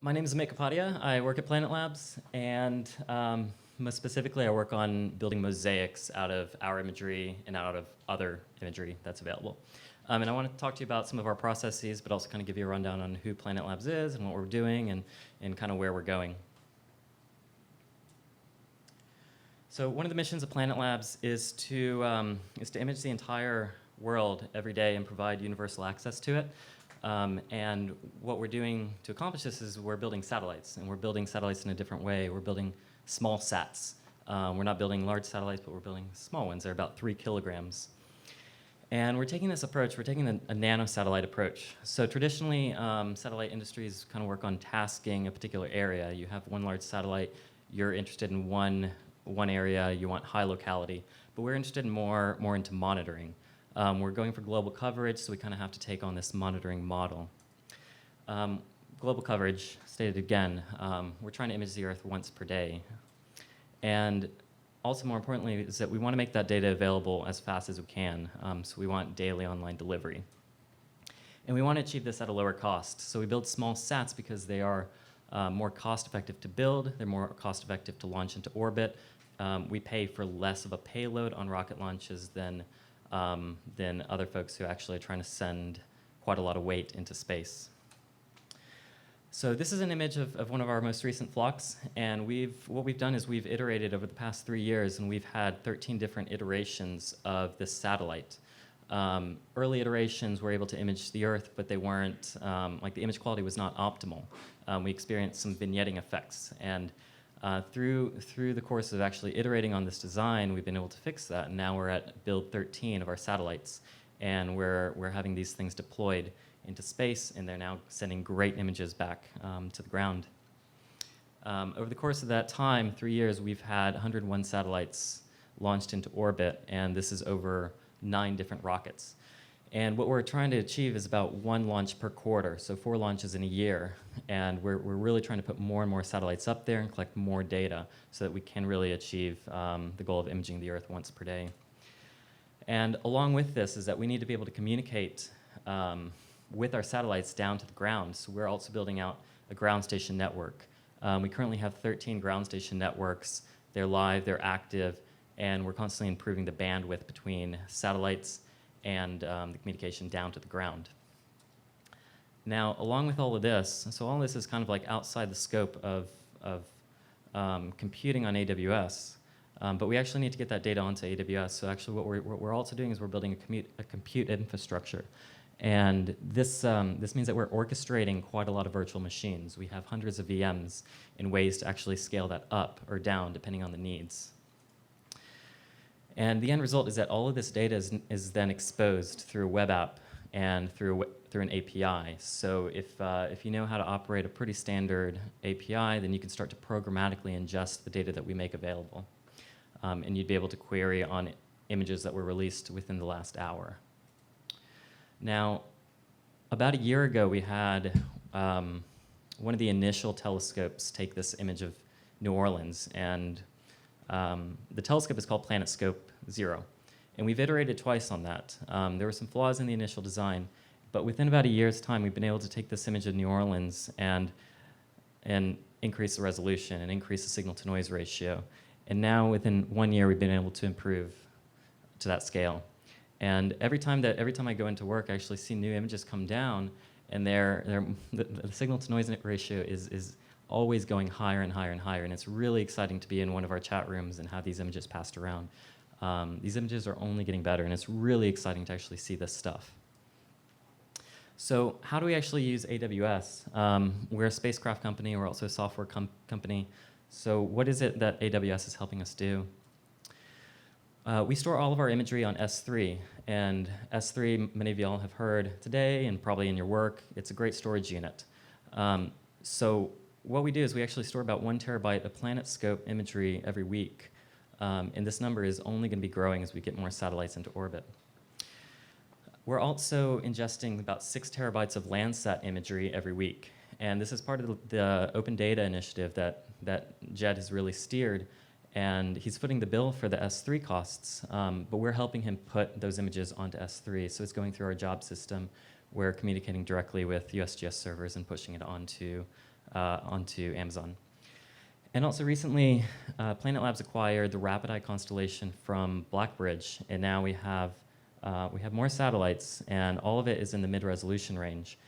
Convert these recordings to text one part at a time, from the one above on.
My name is Amit Kapadia. I work at Planet Labs, and most specifically, I work on building mosaics out of our imagery and out of other imagery that's available. And I want to talk to you about some of our processes, but also kind of give you a rundown on who Planet Labs is and what we're doing and kind of where we're going. So one of the missions of Planet Labs is to image the entire world every day and provide universal access to it. And what we're doing to accomplish this is we're building satellites, and we're building satellites in a different way. We're building small sats. We're not building large satellites, but we're building small ones. They're about 3 kilograms. And we're taking this approach, we're taking a nano-satellite approach. So traditionally, satellite industries kind of work on tasking a particular area. You have one large satellite, you're interested in one area, you want high locality. But we're interested in more into monitoring. We're going for global coverage, so we kind of have to take on this monitoring model. Global coverage, stated again, we're trying to image the Earth once per day. And also more importantly is that we want to make that data available as fast as we can. So we want daily online delivery. And we want to achieve this at a lower cost. So we build small sats because they are more cost effective to build, they're more cost effective to launch into orbit. We pay for less of a payload on rocket launches than other folks who actually are trying to send quite a lot of weight into space. So this is an image of one of our most recent flocks, and what we've done is we've iterated over the past 3 years, and we've had 13 different iterations of this satellite. Early iterations were able to image the Earth, but they weren't, like the image quality was not optimal. We experienced some vignetting effects, and through the course of actually iterating on this design, we've been able to fix that, and now we're at build 13 of our satellites, and we're having these things deployed into space, and they're now sending great images back to the ground. Over the course of that time, 3 years, we've had 101 satellites launched into orbit, and this is over 9 different rockets. And what we're trying to achieve is about 1 launch per quarter, so 4 launches in a year. And we're really trying to put more and more satellites up there and collect more data so that we can really achieve the goal of imaging the Earth once per day. And along with this is that we need to be able to communicate with our satellites down to the ground. So we're also building out a ground station network. We currently have 13 ground station networks. They're live, they're active, and we're constantly improving the bandwidth between satellites and the communication down to the ground. Now, along with all of this, so all of this is kind of like outside the scope of computing on AWS, but we actually need to get that data onto AWS. So actually what we're also doing is we're building a compute infrastructure. And this means that we're orchestrating quite a lot of virtual machines. We have hundreds of VMs in ways to actually scale that up or down depending on the needs. And the end result is that all of this data is then exposed through a web app and through an API. So if you know how to operate a pretty standard API, then you can start to programmatically ingest the data that we make available. And you'd be able to query on images that were released within the last hour. Now, about a year ago, we had one of the initial telescopes take this image of New Orleans, and the telescope is called PlanetScope 0, and we've iterated twice on that. There were some flaws in the initial design, but within about a year's time, we've been able to take this image of New Orleans and increase the resolution and increase the signal-to-noise ratio. And now, within 1 year, we've been able to improve to that scale. And every time I go into work, I actually see new images come down, and the signal-to-noise ratio is always going higher and higher and higher, and it's really exciting to be in one of our chat rooms and have these images passed around. These images are only getting better, and it's really exciting to actually see this stuff. So how do we actually use AWS? We're a spacecraft company. We're also a software company. So what is it that AWS is helping us do? We store all of our imagery on S3, and S3, many of y'all have heard today and probably in your work. It's a great storage unit. So what we do is we actually store about 1 terabyte of PlanetScope imagery every week, and this number is only going to be growing as we get more satellites into orbit. We're also ingesting about 6 terabytes of landsat imagery every week, and this is part of the open data initiative that Jed has really steered, and he's footing the bill for the S3 costs, but we're helping him put those images onto S3, so it's going through our job system. We're communicating directly with USGS servers and pushing it onto onto Amazon. And also recently, Planet Labs acquired the Rapid Eye constellation from Blackbridge, and now we have more satellites, and all of it is in the mid-resolution range.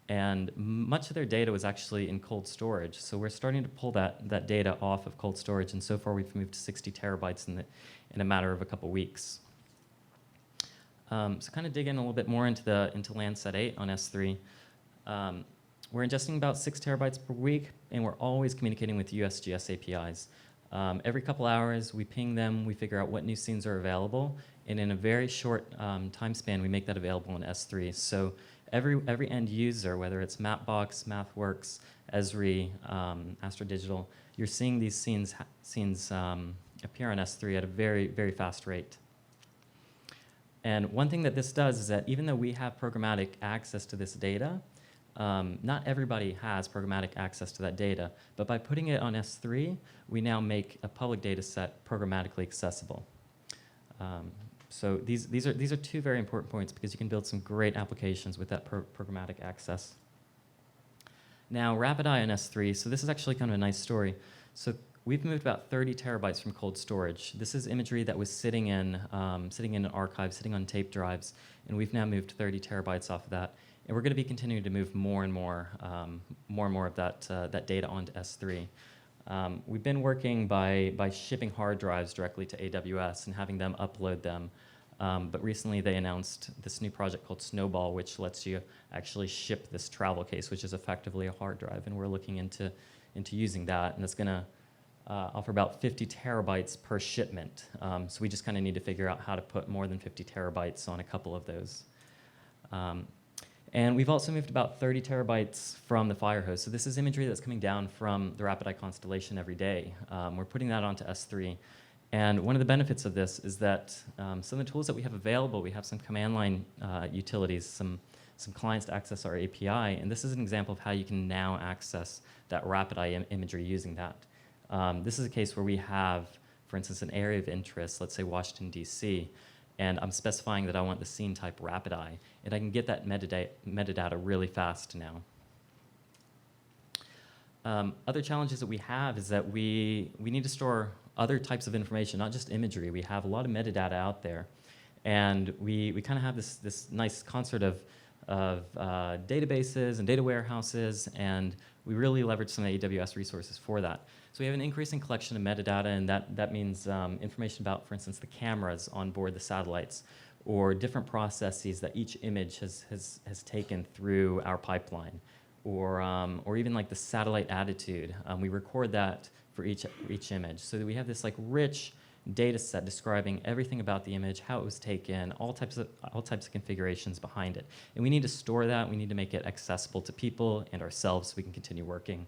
And much of their data was actually in cold storage, so we're starting to pull that data off of cold storage, and so far we've moved to 60 terabytes in a matter of a couple weeks. So kind of dig in a little bit more into Landsat 8 on S3. We're ingesting about 6 terabytes per week, and we're always communicating with USGS APIs. Every couple hours, we ping them, we figure out what new scenes are available, and in a very short time span, we make that available in S3. So every end user, whether it's Mapbox, MathWorks, Esri, AstroDigital, you're seeing these scenes appear on S3 at a very, very fast rate. And one thing that this does is that even though we have programmatic access to this data, not everybody has programmatic access to that data, but by putting it on S3, we now make a public data set programmatically accessible. So these are two very important points because you can build some great applications with that programmatic access. Now, Rapid Eye on S3, so this is actually kind of a nice story. So we've moved about 30 terabytes from cold storage. This is imagery that was sitting in an archive, sitting on tape drives, and we've now moved 30 terabytes off of that. And we're going to be continuing to move more and more of that data onto S3. We've been working by shipping hard drives directly to AWS and having them upload them. But recently they announced this new project called Snowball, which lets you actually ship this travel case, which is effectively a hard drive. And we're looking into using that, and it's going to offer about 50 terabytes per shipment. So we just kind of need to figure out how to put more than 50 terabytes on a couple of those. And we've also moved about 30 terabytes from the Firehose. So this is imagery that's coming down from the Rapid Eye constellation every day. We're putting that onto S3. And one of the benefits of this is that some of the tools that we have available, we have some command line utilities, some clients to access our API. And this is an example of how you can now access that Rapid Eye imagery using that. This is a case where we have, for instance, an area of interest, let's say Washington, D.C., and I'm specifying that I want the scene type Rapid Eye, and I can get that metadata really fast now. Other challenges that we have is that we need to store other types of information, not just imagery. We have a lot of metadata out there, and we kind of have this nice concert of databases and data warehouses, and we really leverage some AWS resources for that. So we have an increasing collection of metadata, and that means information about, for instance, the cameras on board the satellites, or different processes that each image has taken through our pipeline, or even like the satellite attitude. We record that for each image, so that we have this like rich data set describing everything about the image, how it was taken, all types of configurations behind it. And we need to store that. We need to make it accessible to people and ourselves so we can continue working.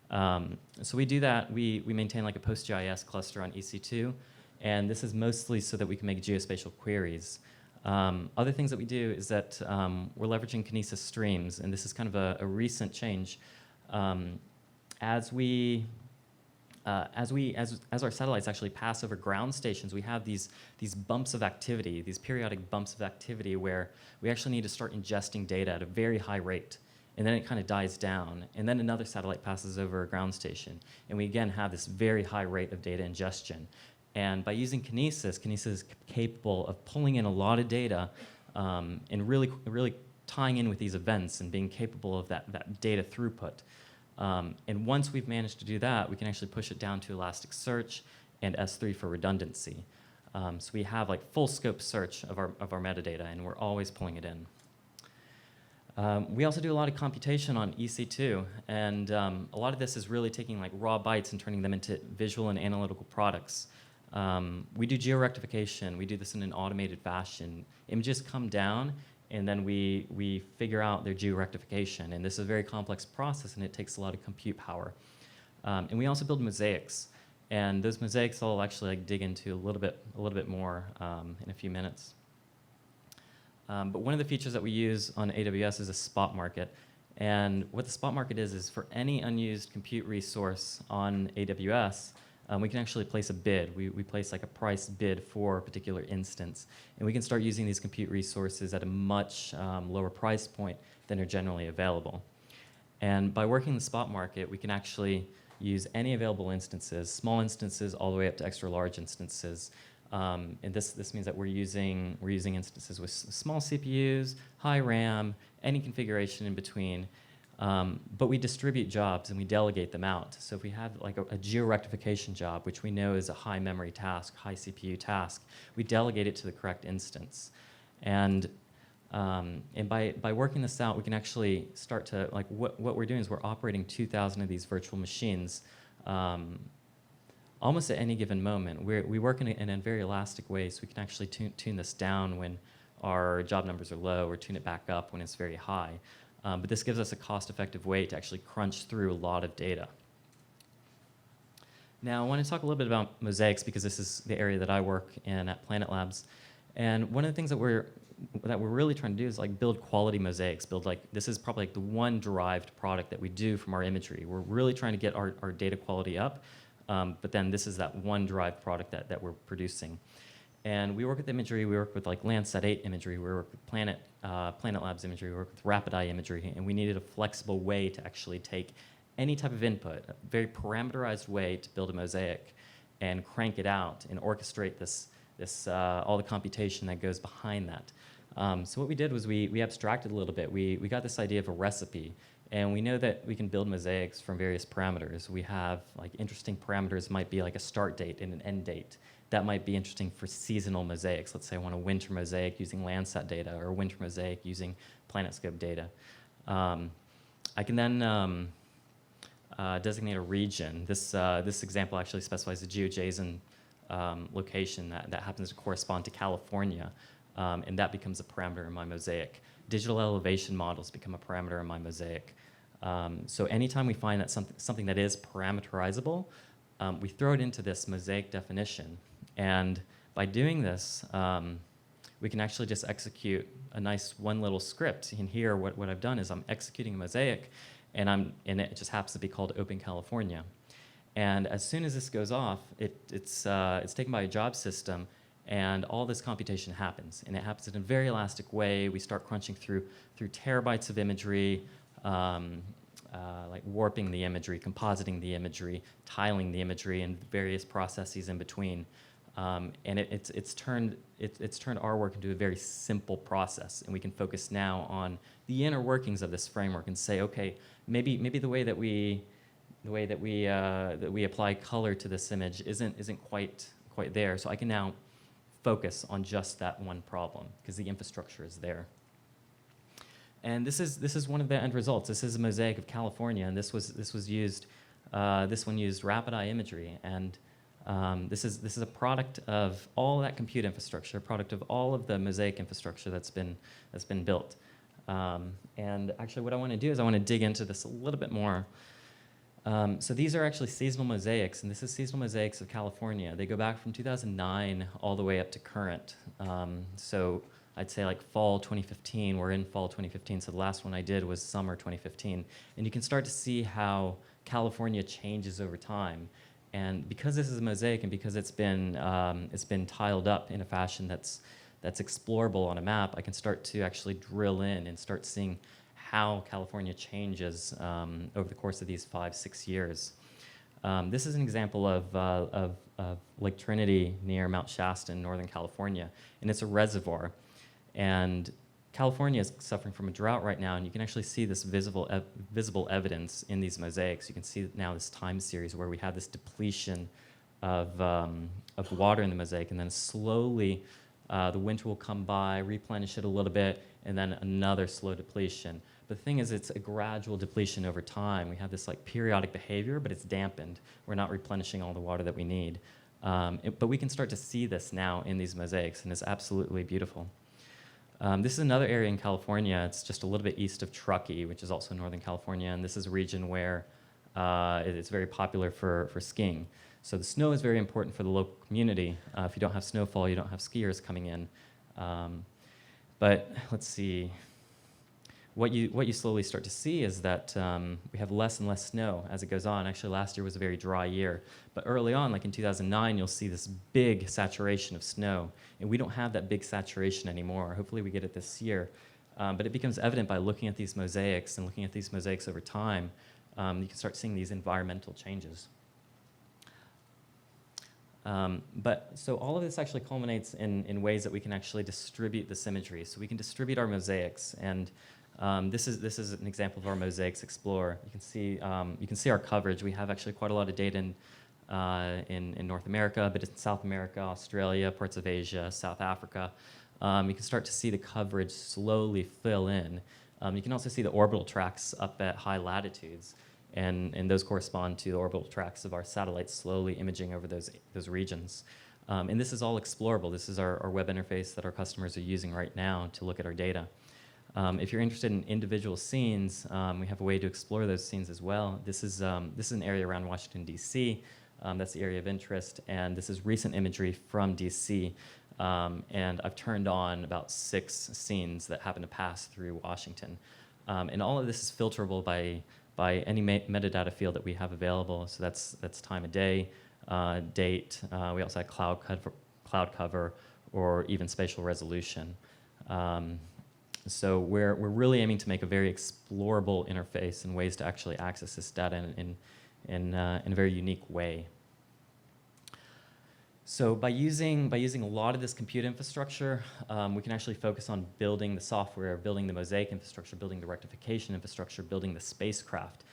So we do that. We maintain like a PostGIS cluster on EC2, and this is mostly so that we can make geospatial queries. Other things that we do is that we're leveraging Kinesis streams, and this is kind of a recent change. As our satellites actually pass over ground stations, we have these bumps of activity, these periodic bumps of activity where we actually need to start ingesting data at a very high rate, and then it kind of dies down, and then another satellite passes over a ground station, and we again have this very high rate of data ingestion. And by using Kinesis, Kinesis is capable of pulling in a lot of data and really tying in with these events and being capable of that data throughput. And once we've managed to do that, we can actually push it down to Elasticsearch and S3 for redundancy. So we have like full scope search of our metadata, and we're always pulling it in. We also do a lot of computation on EC2, and a lot of this is really taking like raw bytes and turning them into visual and analytical products. We do georectification. We do this in an automated fashion. Images come down, and then we figure out their georectification. And this is a very complex process, and it takes a lot of compute power. And we also build mosaics. And those mosaics I'll actually like dig into a little bit more in a few minutes. But one of the features that we use on AWS is a spot market. And what the spot market is for any unused compute resource on AWS, we can actually place a bid. We place like a price bid for a particular instance. And we can start using these compute resources at a much lower price point than are generally available. And by working the spot market, we can actually use any available instances, small instances all the way up to extra large instances. And this means that we're using instances with small CPUs, high RAM, any configuration in between. But we distribute jobs and we delegate them out. So if we have like a georectification job, which we know is a high memory task, high CPU task, we delegate it to the correct instance. And by working this out, we can actually start to, like, what we're doing is we're operating 2,000 of these virtual machines almost at any given moment. We work in a very elastic way, so we can actually tune this down when our job numbers are low, or tune it back up when it's very high. But this gives us a cost-effective way to actually crunch through a lot of data. Now, I want to talk a little bit about mosaics, because this is the area that I work in at Planet Labs. And one of the things that we're really trying to do is like build quality mosaics. This is probably like the one derived product that we do from our imagery. We're really trying to get our data quality up, but then this is that one derived product that we're producing. And we work with imagery. We work with like Landsat 8 imagery. We work with Planet Labs imagery. We work with Rapid Eye imagery. And we needed a flexible way to actually take any type of input, a very parameterized way to build a mosaic and crank it out and orchestrate all the computation that goes behind that. So what we did was we abstracted a little bit. We got this idea of a recipe. And we know that we can build mosaics from various parameters. We have like interesting parameters, might be like a start date and an end date. That might be interesting for seasonal mosaics. Let's say I want a winter mosaic using Landsat data, or a winter mosaic using PlanetScope data. I can then designate a region. This example actually specifies a GeoJSON location that happens to correspond to California, and that becomes a parameter in my mosaic. Digital elevation models become a parameter in my mosaic. So anytime we find that something that is parameterizable, we throw it into this mosaic definition. And by doing this, we can actually just execute a nice one little script. And here, what I've done is I'm executing a mosaic, and it just happens to be called Open California. And as soon as this goes off, it's taken by a job system, and all this computation happens. And it happens in a very elastic way. We start crunching through terabytes of imagery, like warping the imagery, compositing the imagery, tiling the imagery, and various processes in between. And it's turned our work into a very simple process, and we can focus now on the inner workings of this framework and say, okay, maybe the way that we apply color to this image isn't quite there. So I can now focus on just that one problem because the infrastructure is there. And this is one of the end results. This is a mosaic of California, and this one used Rapid Eye imagery, and this is a product of all that compute infrastructure, a product of all of the mosaic infrastructure that's been built. And actually, what I want to do is I want to dig into this a little bit more. So these are actually seasonal mosaics, and this is seasonal mosaics of California. They go back from 2009 all the way up to current. So I'd say like fall 2015. We're in fall 2015, so the last one I did was summer 2015. And you can start to see how California changes over time. And because this is a mosaic, and because it's been tiled up in a fashion that's explorable on a map, I can start to actually drill in and start seeing how California changes over the course of these 5-6 years. This is an example of Lake Trinity near Mount Shasta in Northern California, and it's a reservoir. And California is suffering from a drought right now, and you can actually see this visible evidence in these mosaics. You can see now this time series where we have this depletion of water in the mosaic, and then slowly the winter will come by, replenish it a little bit, and then another slow depletion. But the thing is, it's a gradual depletion over time. We have this like periodic behavior, but it's dampened. We're not replenishing all the water that we need. But we can start to see this now in these mosaics, and it's absolutely beautiful. This is another area in California. It's just a little bit east of Truckee, which is also Northern California, and this is a region where it's very popular for skiing. So the snow is very important for the local community. If you don't have snowfall, you don't have skiers coming in. But let's see. What you slowly start to see is that we have less and less snow as it goes on. Actually, last year was a very dry year. But early on, like in 2009, you'll see this big saturation of snow. And we don't have that big saturation anymore. Hopefully we get it this year. But it becomes evident by looking at these mosaics and looking at these mosaics over time, you can start seeing these environmental changes. So all of this actually culminates in ways that we can actually distribute this imagery. So we can distribute our mosaics, and this is an example of our Mosaics Explorer. You can see our coverage. We have actually quite a lot of data in North America, but in South America, Australia, parts of Asia, South Africa. You can start to see the coverage slowly fill in. You can also see the orbital tracks up at high latitudes, and those correspond to the orbital tracks of our satellites slowly imaging over those regions. And this is all explorable. This is our web interface that our customers are using right now to look at our data. If you're interested in individual scenes, we have a way to explore those scenes as well. This is an area around Washington, D.C. That's the area of interest, and this is recent imagery from D.C. And I've turned on about 6 scenes that happen to pass through Washington. And all of this is filterable by any metadata field that we have available. So that's time of day, date. We also have cloud cover, or even spatial resolution. So we're really aiming to make a very explorable interface and ways to actually access this data in a very unique way. So by using a lot of this compute infrastructure, we can actually focus on building the software, building the mosaic infrastructure, building the rectification infrastructure, building the spacecraft.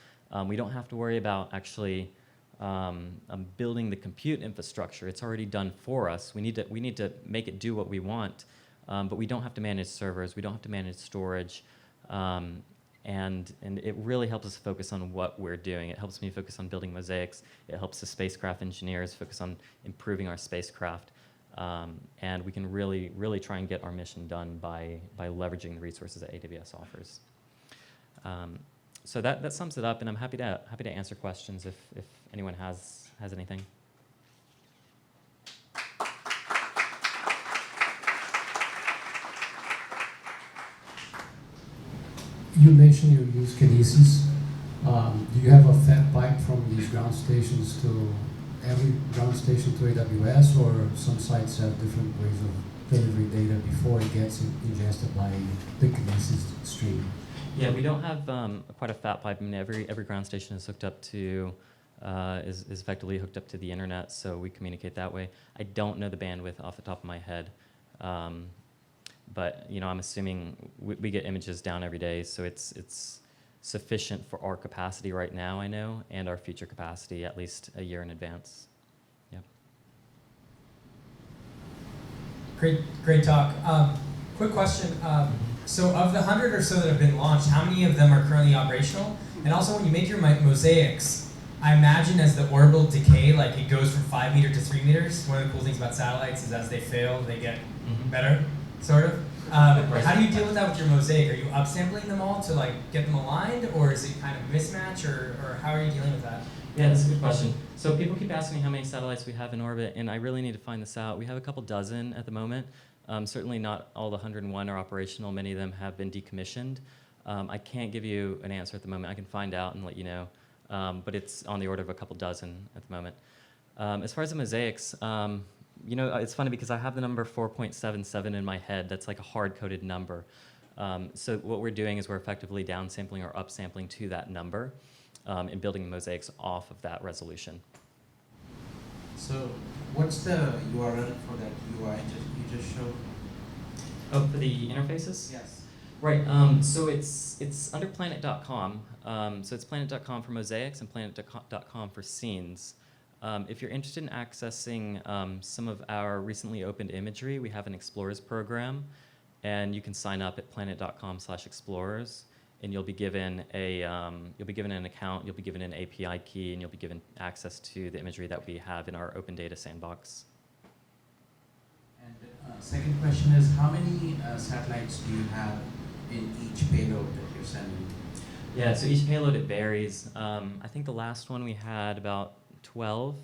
We don't have to worry about actually building the compute infrastructure. It's already done for us. We need to make it do what we want, but we don't have to manage servers. We don't have to manage storage. And it really helps us focus on what we're doing. It helps me focus on building mosaics. It helps the spacecraft engineers focus on improving our spacecraft. And we can really try and get our mission done by leveraging the resources that AWS offers. So that sums it up, and I'm happy to answer questions if anyone has anything. You mentioned you use kinesis. Do you have a fat pipe from these ground stations to every ground station to AWS, or some sites have different ways of delivering data before it gets ingested by the kinesis stream? Yeah, we don't have quite a fat pipe. I mean, every ground station is hooked up to is effectively hooked up to the internet, so we communicate that way. I don't know the bandwidth off the top of my head. But I'm assuming we get images down every day, so it's sufficient for our capacity right now, I know, and our future capacity at least a year in advance. Yeah. Great talk. Quick question. So of the 100 or so that have been launched, how many of them are currently operational? And also, when you make your mosaics, I imagine as the orbital decay, like it goes from 5 meters to 3 meters. One of the cool things about satellites is as they fail, they get better. Sort of. How do you deal with that with your mosaic? Are you upsampling them all to get them aligned, or is it kind of mismatch, or how are you dealing with that? Yeah, that's a good question. So people keep asking me how many satellites we have in orbit, and I really need to find this out. We have a couple dozen at the moment. Certainly not all the 101 are operational. Many of them have been decommissioned. I can't give you an answer at the moment. I can find out and let you know, but it's on the order of a couple dozen at the moment. As far as the mosaics, it's funny because I have the number 4.77 in my head. That's like a hard-coded number. So what we're doing is we're effectively downsampling or upsampling to that number and building the mosaics off of that resolution. So what's the URL for that UI you just showed? Oh, for the interfaces? Yes. Right. So it's under planet.com. So it's planet.com for mosaics and planet.com for scenes. If you're interested in accessing some of our recently opened imagery, we have an Explorers program, and you can sign up at planet.com/explorers, and you'll be given an account, you'll be given an API key, and you'll be given access to the imagery that we have in our open data sandbox. And second question is, how many satellites do you have in each payload that you're sending? Yeah, so each payload, it varies. I think the last one we had about 12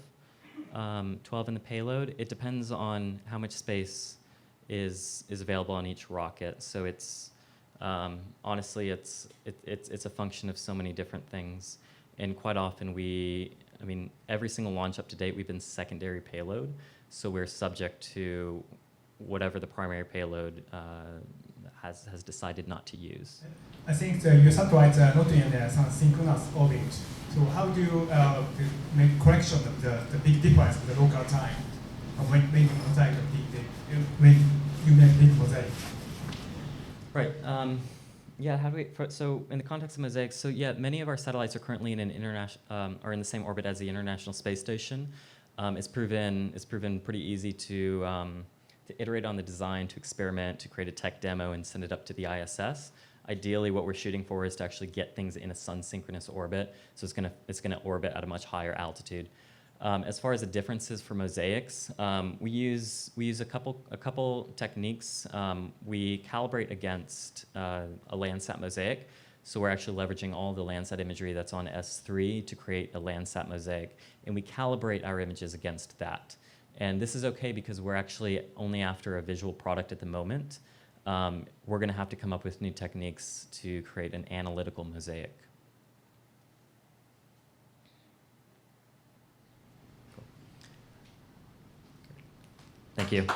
in the payload. It depends on how much space is available on each rocket. So it's honestly it's a function of so many different things, and quite often every single launch up to date we've been secondary payload, so we're subject to whatever the primary payload has decided not to use. I think your satellites are not in a synchronous orbit. So how do you make correction of the big difference with the local time when you mosaic when you make big mosaic? Right. Yeah. How do we? So in the context of mosaics, so yeah, many of our satellites are currently in an are in the same orbit as the International Space Station. It's proven pretty easy to iterate on the design, to experiment, to create a tech demo, and send it up to the ISS. Ideally, what we're shooting for is to actually get things in a sun-synchronous orbit. So it's gonna orbit at a much higher altitude. As far as the differences for mosaics, we use a couple techniques. We calibrate against a landsat mosaic. So we're actually leveraging all the landsat imagery that's on S3 to create a landsat mosaic, and we calibrate our images against that. And this is okay because we're actually only after a visual product at the moment. We're going to have to come up with new techniques to create an analytical mosaic. Cool. Thank you.